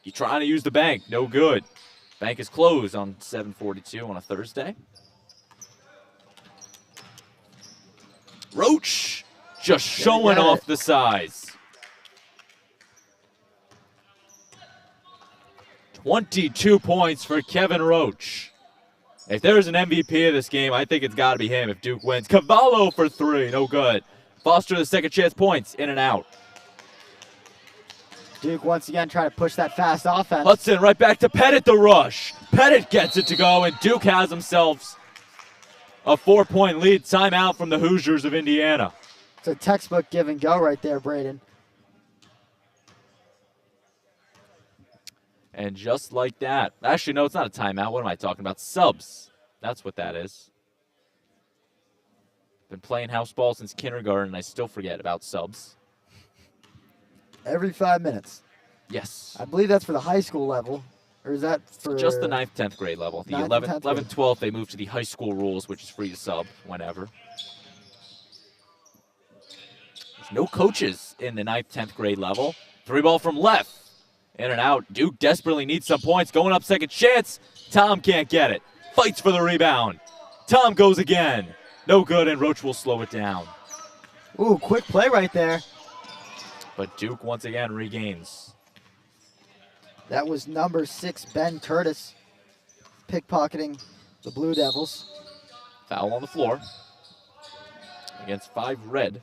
He trying to use the bank. No good. Bank is closed on 7:42 on a Thursday. Roach just showing off the size. 22 points for Kevin Roach. If there's an MVP of this game, I think it's got to be him if Duke wins. Cavallo for 3, no good. Foster the second chance points, in and out.
Duke once again trying to push that fast offense.
Hudson right back to Pettit, the rush. Pettit gets it to go, and Duke has themselves a 4-point lead. Timeout from the Hoosiers of Indiana.
It's a textbook give and go right there, Braden.
And just like that. Actually, no, it's not a timeout. What am I talking about? Subs. That's what that is. Been playing house ball since kindergarten, and I still forget about subs.
Every 5 minutes.
Yes.
I believe that's for the high school level. Or is that for...
Just the 9th, 10th grade level. The 11th, 12th, they moved to the high school rules, which is free to sub whenever. There's no coaches in the 9th, 10th grade level. 3-ball from left. In and out. Duke desperately needs some points. Going up second chance. Tom can't get it. Fights for the rebound. Tom goes again. No good, and Roach will slow it down.
Ooh, quick play right there.
But Duke once again regains.
That was number 6, Ben Curtis, pickpocketing the Blue Devils.
Foul on the floor against 5 red,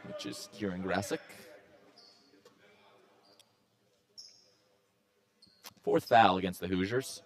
which is Kieran Grasick. 4th foul against the Hoosiers.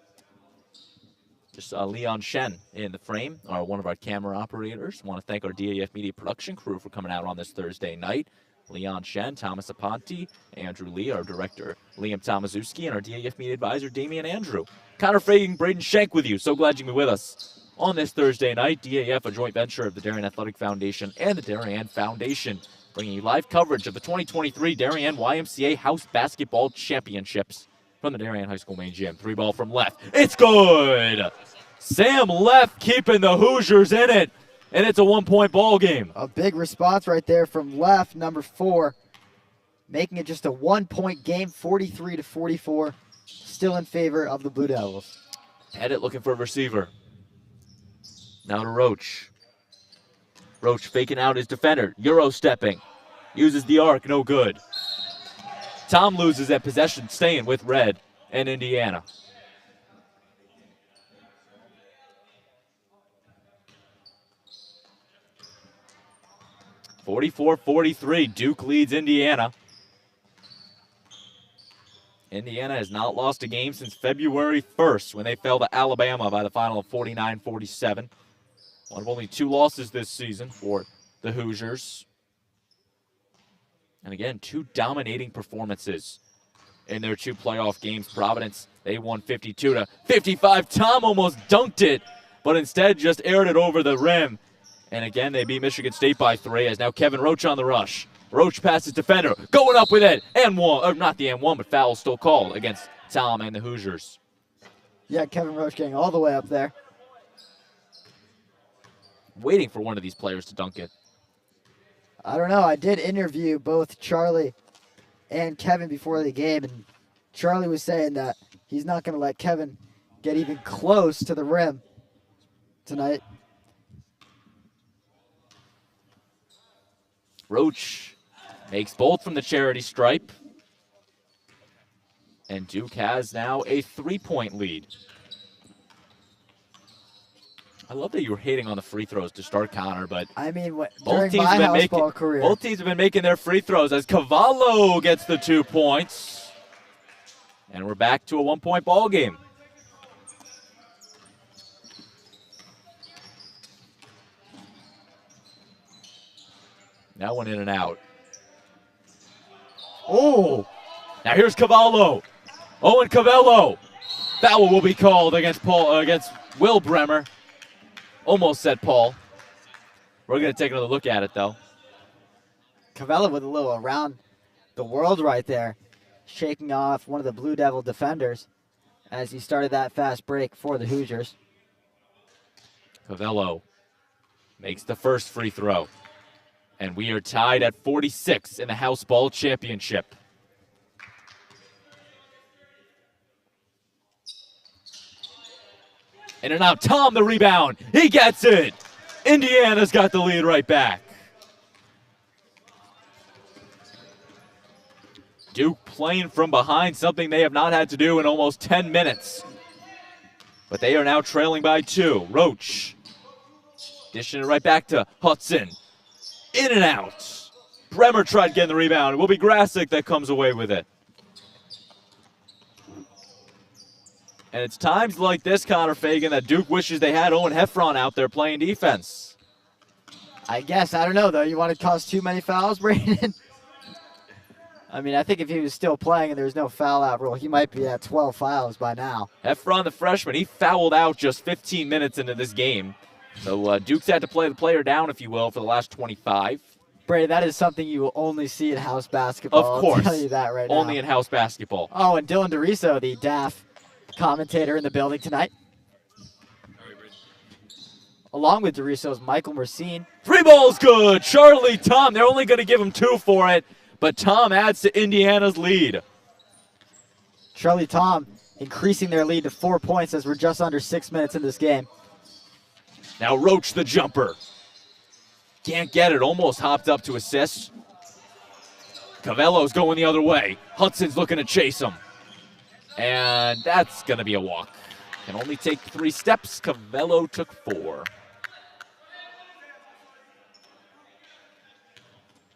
Just Leon Shen in the frame, one of our camera operators. Want to thank our DAF Media production crew for coming out on this Thursday night. Leon Shen, Thomas Aponte, Andrew Lee, our director, Liam Tomaszewski, and our DAF Media advisor, Damian Andrew. Connor Fagan, Braden Schenk with you. So glad you can be with us on this Thursday night. DAF, a joint venture of the Darien Athletic Foundation and the Darien Foundation, bringing you live coverage of the 2023 Darien YMCA House Basketball Championships from the Darien High School main gym. 3-ball from left. It's good! Sam Left keeping the Hoosiers in it. And it's a 1-point ball game.
A big response right there from Left, number 4, making it just a 1-point game, 43-44, still in favor of the Blue Devils.
Pettit looking for a receiver. Now to Roach. Roach faking out his defender. Euro stepping. Uses the arc, no good. Tom loses that possession, staying with red and Indiana. (44-43), Duke leads Indiana. Indiana has not lost a game since February 1st when they fell to Alabama by the final of 49-47. One of only 2 losses this season for the Hoosiers. And again, 2 dominating performances in their 2 playoff games. Providence, they won 52-55. Tom almost dunked it, but instead just aired it over the rim. And again, they beat Michigan State by 3 as now Kevin Roach on the rush. Roach passes defender, going up with it, and one, or not the and one, but foul still called against Tom and the Hoosiers.
Yeah, Kevin Roach getting all the way up there.
Waiting for one of these players to dunk it.
I don't know. I did interview both Charlie and Kevin before the game, and Charlie was saying that he's not going to let Kevin get even close to the rim tonight.
Roach makes both from the charity stripe. And Duke has now a 3-point lead. I love that you were hating on the free throws to start, Connor, but
I mean, during my house ball career,
both teams have been making their free throws as Cavallo gets the 2 points. And we're back to a 1-point ball game. That one in and out.
Oh,
Now here's Cavallo. Owen Cavallo. Foul will be called against Will Bremer. Almost said Paul. We're going to take another look at it, though.
Cavella with a little around the world right there, shaking off one of the Blue Devil defenders as he started that fast break for the Hoosiers.
Cavallo makes the first free throw. And we are tied at 46 in the House Ball Championship. In and out, Tom the rebound. He gets it. Indiana's got the lead right back. Duke playing from behind, something they have not had to do in almost 10 minutes. But they are now trailing by 2. Roach dishing it right back to Hudson. In and out. Bremer tried getting the rebound. It will be Grasick that comes away with it. And it's times like this, Connor Fagan, that Duke wishes they had Owen Heffron out there playing defense.
I guess, I don't know, though. You want to cause too many fouls, Brandon? I mean, I think if he was still playing and there was no foul-out rule, he might be at 12 fouls by now.
Heffron, the freshman, he fouled out just 15 minutes into this game. So Duke's had to play the player down, if you will, for the last 25.
Brandon, that is something you will only see in house basketball.
Of course.
I'll tell you that right now.
Only in house basketball.
Oh, and Dylan DeRiso, the DAF commentator in the building tonight. Along with DeRiso's Michael Mercine.
Three balls good. Charlie Tom, they're only going to give him 2 for it, but Tom adds to Indiana's lead.
Charlie Tom increasing their lead to 4 points as we're just under 6 minutes in this game.
Now Roach the jumper. Can't get it, almost hopped up to assist. Cavello's going the other way. Hudson's looking to chase him. And that's going to be a walk. Can only take 3 steps. Cavello took 4.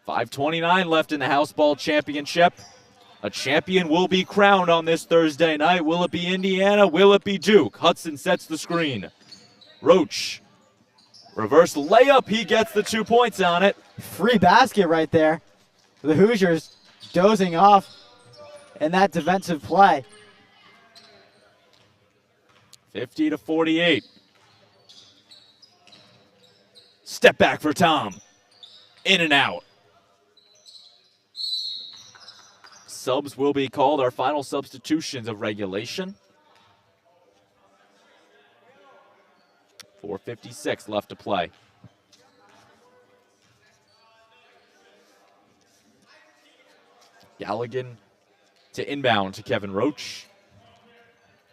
5:29 left in the House Ball Championship. A champion will be crowned on this Thursday night. Will it be Indiana? Will it be Duke? Hudson sets the screen. Roach. Reverse layup. He gets the 2 points on it.
Free basket right there. The Hoosiers dozing off in that defensive play.
50-48. Step back for Tom. In and out. Subs will be called, our final substitutions of regulation. 4:56 left to play. Galligan to inbound to Kevin Roach.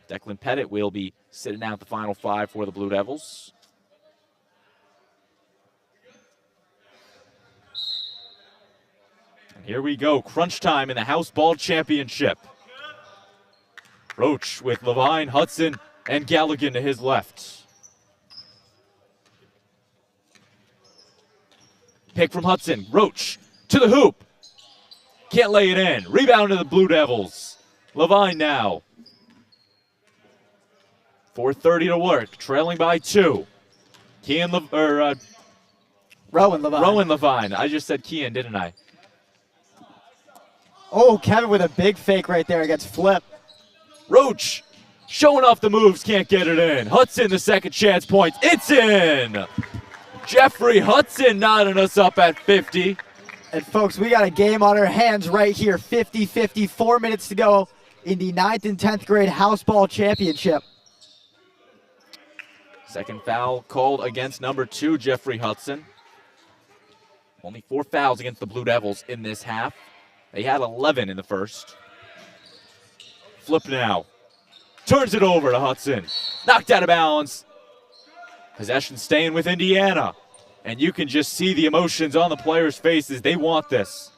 Declan Pettit will be sitting out the final 5 for the Blue Devils. And here we go, crunch time in the House Ball Championship. Roach with Levine, Hudson, and Galligan to his left. Pick from Hudson, Roach to the hoop. Can't lay it in. Rebound to the Blue Devils. Levine now. 4:30 to work, trailing by 2.
Rowan Levine.
Rowan Levine. I just said Kean, didn't I?
Oh, Kevin with a big fake right there against Flip.
Roach showing off the moves, can't get it in. Hudson, the second chance points. It's in! Jeffrey Hudson nodding us up at 50.
And folks, we got a game on our hands right here. 50-50, 4 minutes to go in the 9th and 10th grade House Ball Championship.
Second foul called against number 2, Jeffrey Hudson. Only 4 fouls against the Blue Devils in this half. They had 11 in the first. Flip now. Turns it over to Hudson. Knocked out of bounds. Possession staying with Indiana. And you can just see the emotions on the players' faces. They want this.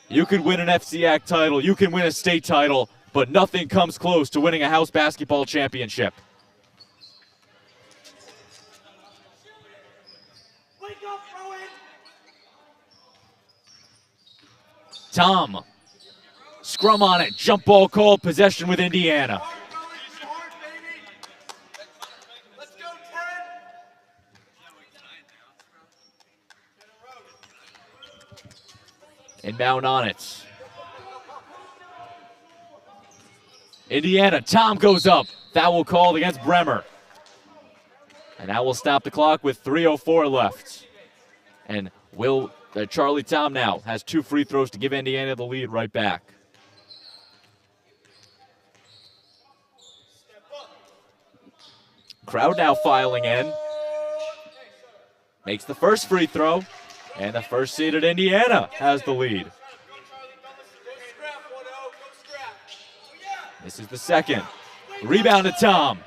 You could win an FCAC title. You can win a state title. But nothing comes close to winning a house basketball championship. Tom. Scrum on it. Jump ball called. Possession with Indiana. Inbound on it. Indiana, Tom goes up. Foul called against Bremer. And that will stop the clock with 3:04 left. And Charlie Tom now has 2 free throws to give Indiana the lead right back. Crowd now filing in. Makes the first free throw. And the first seeded Indiana has the lead. This is the second. Rebound to Tom.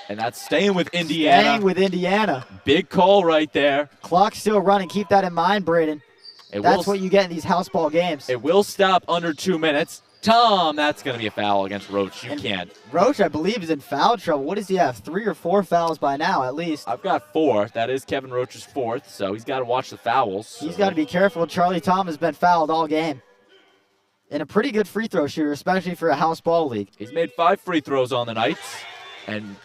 And that's staying with Indiana.
Staying with Indiana.
Big call right there.
Clock's still running. Keep that in mind, Braden. That's what you get in these house ball games.
It will stop under 2 minutes. Tom, that's going to be a foul against Roach. You can't.
Roach, I believe, is in foul trouble. What does he have? 3 or 4 fouls by now, at least.
I've got 4. That is Kevin Roach's 4th, so he's got to watch the fouls.
He's got to be careful. Charlie Tom has been fouled all game. And a pretty good free throw shooter, especially for a house ball league.
He's made 5 free throws on the night. And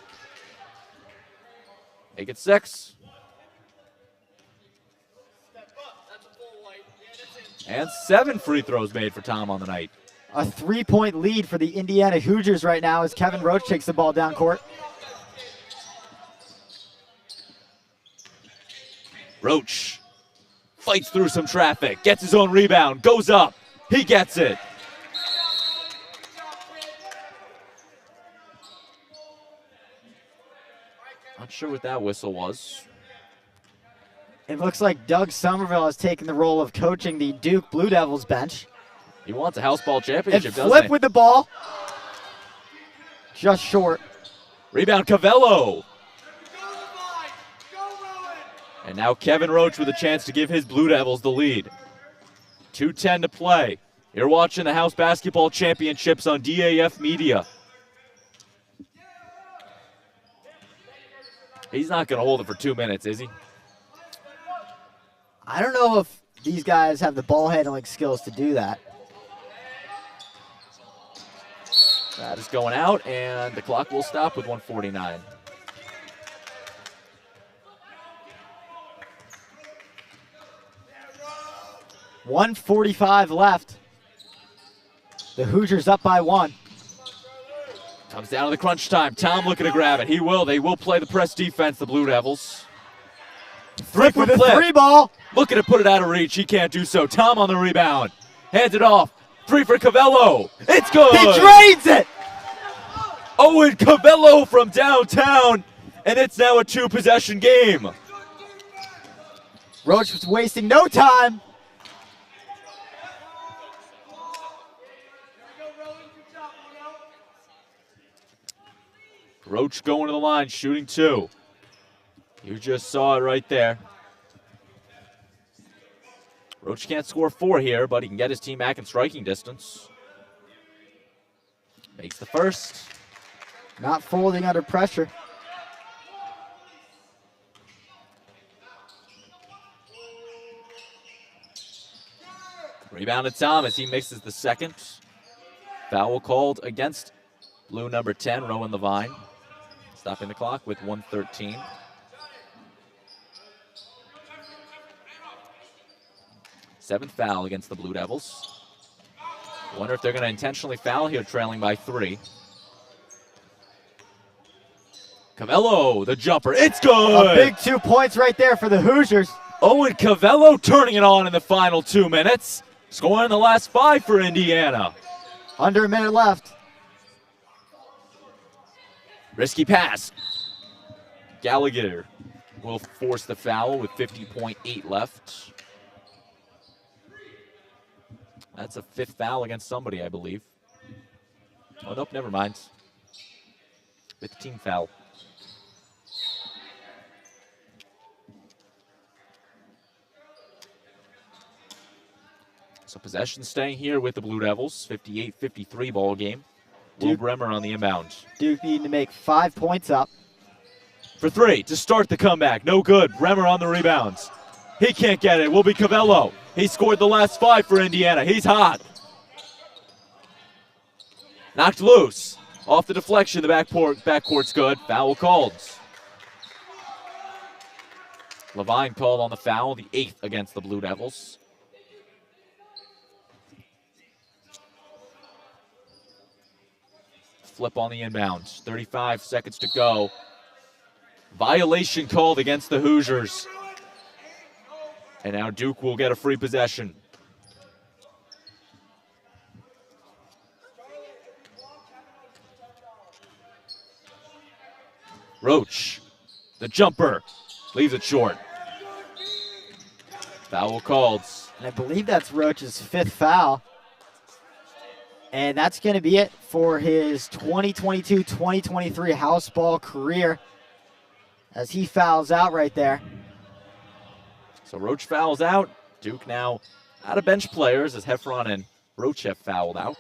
make it 6. And 7 free throws made for Tom on the night.
A 3-point lead for the Indiana Hoosiers right now as Kevin Roach takes the ball down court.
Roach fights through some traffic, gets his own rebound, goes up. He gets it. Not sure what that whistle was.
It looks like Doug Somerville has taken the role of coaching the Duke Blue Devils bench.
He wants a house ball championship, doesn't
Flip
he?
with the ball. Just short.
Rebound, Cavello. And now Kevin Roach with a chance to give his Blue Devils the lead. 2:10 to play. You're watching the House Basketball Championships on DAF Media. He's not going to hold it for 2 minutes, is he?
I don't know if these guys have the ball handling skills to do that.
That is going out, and the clock will stop with 1:49.
.145 left. The Hoosiers up by 1.
Comes down to the crunch time. Tom looking to grab it. He will. They will play the press defense, the Blue Devils.
Flip with a 3 ball.
Looking to put it out of reach. He can't do so. Tom on the rebound. Hands it off. 3 for Cavello. It's good.
He drains it.
Owen Cavello from downtown. And it's now a 2-possession game.
Roach was wasting no time.
Roach going to the line, shooting 2. You just saw it right there. Roach can't score 4 here, but he can get his team back in striking distance. Makes the first.
Not folding under pressure.
Rebound to Tom as he mixes the second. Foul called against blue number 10, Rowan Levine. Stopping the clock with 1:13. Seventh foul against the Blue Devils. Wonder if they're going to intentionally foul here, trailing by 3. Cavello, the jumper. It's good!
A big 2 points right there for the Hoosiers.
Owen Cavello turning it on in the final 2 minutes. Scoring the last 5 for Indiana.
Under a minute left.
Risky pass. Gallagher will force the foul with 50.8 left. That's a 5th foul against somebody, I believe. Oh, nope, never mind. 5th team foul. So possession staying here with the Blue Devils. 58-53 ball game. Will Bremer on the inbound.
Duke need to make 5 points up.
For 3 to start the comeback. No good. Bremer on the rebounds. He can't get it. Will be Cavello. He scored the last 5 for Indiana. He's hot. Knocked loose. Off the deflection. The backcourt's good. Foul called. Levine called on the foul, the 8th against the Blue Devils. Flip on the inbounds. 35 seconds to go. Violation called against the Hoosiers. And now Duke will get a free possession. Roach, the jumper, leaves it short. Foul called.
And I believe that's Roach's 5th foul. And that's going to be it for his 2022-2023 house ball career as he fouls out right there.
So Roach fouls out. Duke now out of bench players as Heffron and Roach have fouled out.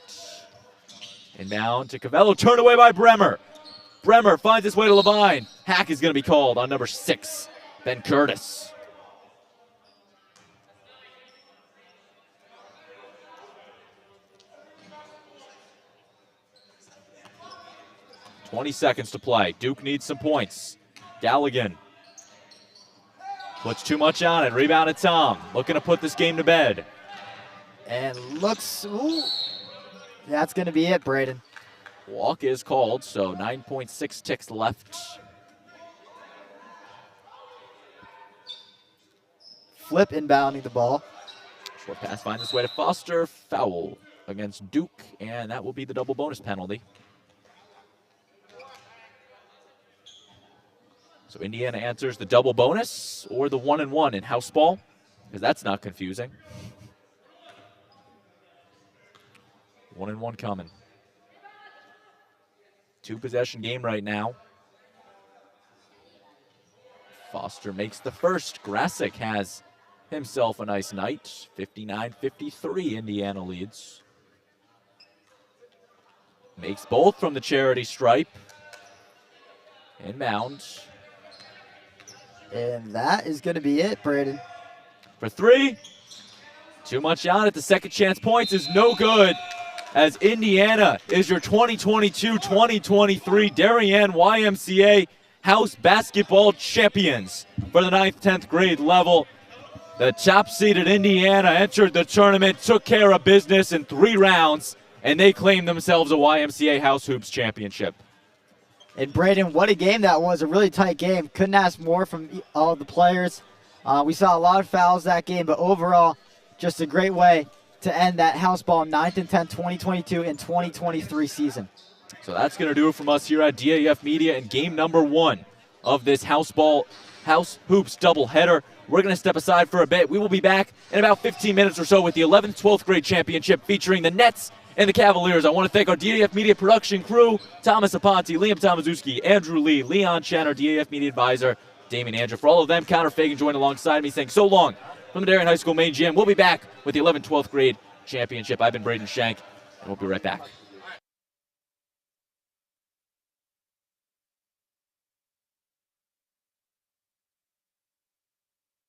Inbound to Cavello, turned away by Bremer. Bremer finds his way to Levine. Hack is going to be called on number 6, Ben Curtis. .20 seconds to play. Duke needs some points. Galligan puts too much on it. Rebounded Tom. Looking to put this game to bed.
And looks, ooh, that's going to be it, Braden.
Walk is called, so 9.6 ticks left.
Flip inbounding the ball.
Short pass finds its way to Foster. Foul against Duke, and that will be the double bonus penalty. So Indiana answers the double bonus or the 1-and-1 in house ball, because that's not confusing. 1-and-1 coming. 2-possession game right now. Foster makes the first. Grasick has himself a nice night. 59-53, Indiana leads. Makes both from the charity stripe. Inbound.
And that is going to be it, Braden.
For 3. Too much on it. The second chance points is no good, as Indiana is your 2022-2023 Darien YMCA House Basketball Champions for the 9th, 10th grade level. The top-seeded Indiana entered the tournament, took care of business in 3 rounds, and they claimed themselves a YMCA House Hoops Championship.
And Braden, what a game that was. A really tight game. Couldn't ask more from all the players. We saw a lot of fouls that game, but overall, just a great way to end that house ball 9th and 10th, 2022 and 2023 season.
So that's going to do it from us here at DAF Media in game number 1 of this House Hoops doubleheader. We're going to step aside for a bit. We will be back in about 15 minutes or so with the 11th, 12th grade championship featuring the Nets and the Cavaliers. I want to thank our DAF Media production crew, Thomas Aponte, Liam Tomaszewski, Andrew Lee, Leon Chen, our DAF Media advisor, Damien Andrew. For all of them, Connor Fagan joined alongside me saying so long from the Darien High School main gym. We'll be back with the 11th, 12th grade championship. I've been Braden Shank, and we'll be right back.